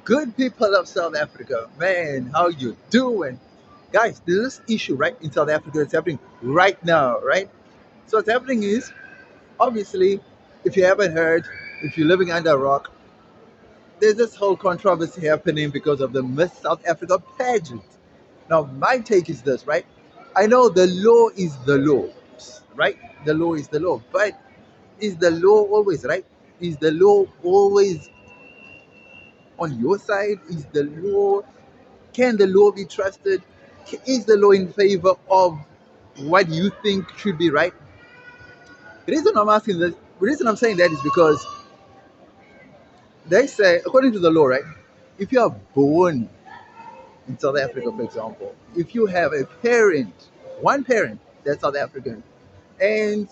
Good people of South Africa, man, how you doing? Guys, there's this issue right in South Africa that's happening right now, right? So what's happening is, obviously, if you haven't heard, if you're living under a rock, there's this whole controversy happening because of the Miss South Africa pageant. Now, my take is this, right? I know the law is the law, right? The law is the law, but is the law always right? Is the law always on your side? Is the law Can the law be trusted? Is the law in favor of what you think should be right? The reason I'm saying that is because they say, according to the law, right, if you are born in South Africa, for example, if you have a parent, one parent that's South African, and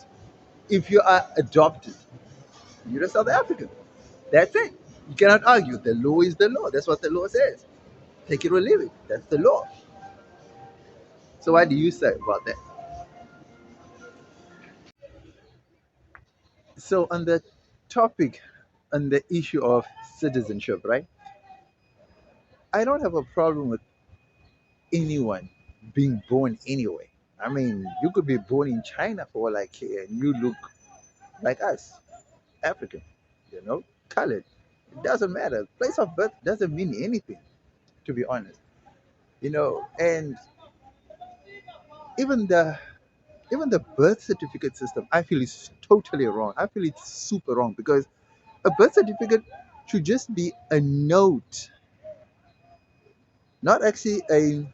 if you are adopted, you're a South African. That's it. You cannot argue. The law is the law. That's what the law says. Take it or leave it. That's the law. So what do you say about that? So on the topic, on the issue of citizenship, right? I don't have a problem with anyone being born anyway. I mean, you could be born in China for all I care, and you look like us, African, colored. It doesn't matter. Place of birth doesn't mean anything, to be honest. And even the even the birth certificate system, I feel is totally wrong. I feel it's super wrong because a birth certificate should just be a note, not actually a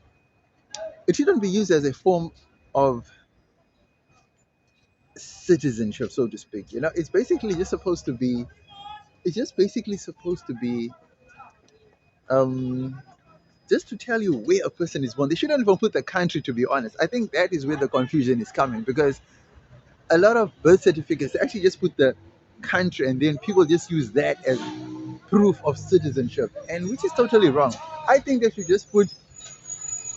it shouldn't be used as a form of citizenship, so to speak. It's just basically supposed to be um just to tell you where a person is born. They shouldn't even put the country, to be honest. I think that is where the confusion is coming because a lot of birth certificates they actually just put the country and then people just use that as proof of citizenship, and which is totally wrong. I think they should just put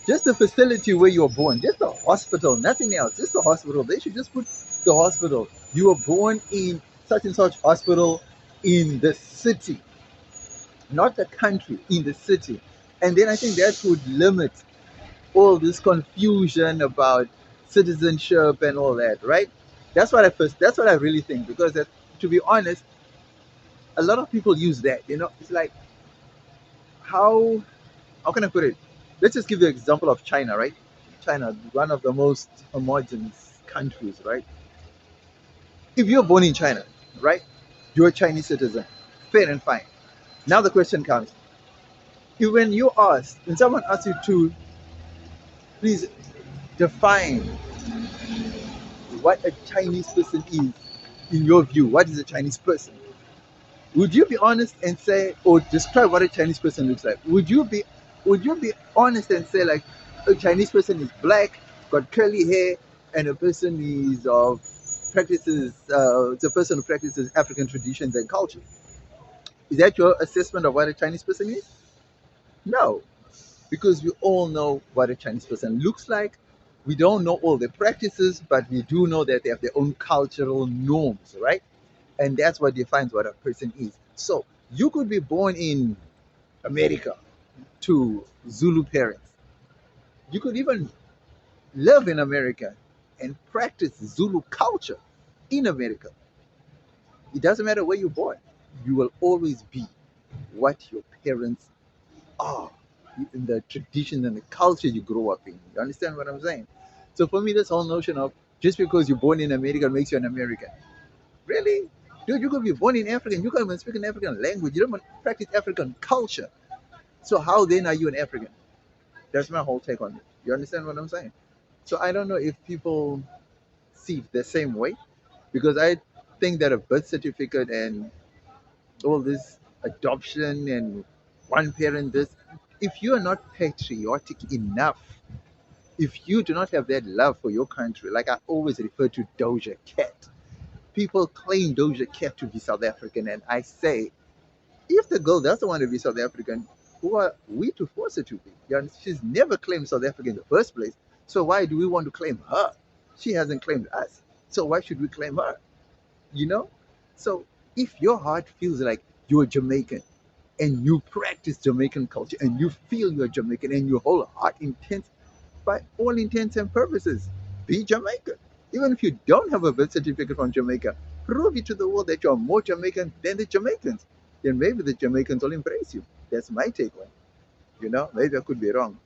just the facility where you were born, just the hospital, nothing else, just the hospital. They should just put the hospital. You were born in such and such hospital in the city, not the country, in the city. And then I think that would limit all this confusion about citizenship and all that, right? That's what I really think because to be honest, a lot of people use that. It's like how how can I put it? Let's just give the example of China, right? China, one of the most homogenous countries, right? If you're born in China, right, you're a Chinese citizen, fair and fine. Now the question comes: when someone asks you to please define what a Chinese person is, in your view, what is a Chinese person? Would you be honest and say, or describe what a Chinese person looks like? Would you be honest and say like a Chinese person is black, got curly hair, and a person is of practices it's a person who practices African traditions and culture? Is that your assessment of what a Chinese person is? No, because we all know what a Chinese person looks like. We don't know all their practices, but we do know that they have their own cultural norms, right? And that's what defines what a person is. So you could be born in America to Zulu parents. You could even live in America and practice Zulu culture in America. It doesn't matter where you're born. You will always be what your parents are in the tradition and the culture you grow up in. You understand what I'm saying? So for me, this whole notion of just because you're born in America makes you an American. Really? Dude, you could be born in Africa and you can't even speak an African language. You don't even practice African culture. So how then are you an African? That's my whole take on it. You understand what I'm saying? So I don't know if people see it the same way because I think that a birth certificate and all this adoption and one parent this, if you are not patriotic enough, if you do not have that love for your country, like I always refer to Doja Cat, people claim Doja Cat to be South African, and I say, if the girl doesn't want to be South African, who are we to force her to be? She's never claimed South Africa in the first place. So why do we want to claim her? She hasn't claimed us. So why should we claim her? You know? So if your heart feels like you're Jamaican, and you practice Jamaican culture and you feel you're Jamaican and your whole heart intends, by all intents and purposes, be Jamaican. Even if you don't have a birth certificate from Jamaica, prove it to the world that you're more Jamaican than the Jamaicans. Then maybe the Jamaicans will embrace you. That's my take on it. Maybe I could be wrong.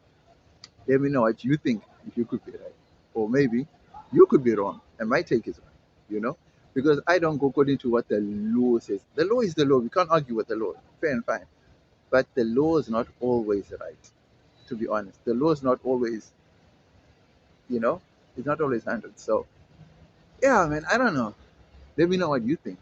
Let me know what you think if you could be right. Or maybe you could be wrong and my take is right, you know? Because I don't go according to what the law says. The law is the law. We can't argue with the law. Fair and fine. But the law is not always right, to be honest. The law is not always, you know, it's not always 100. So, yeah, man, I don't know. Let me know what you think.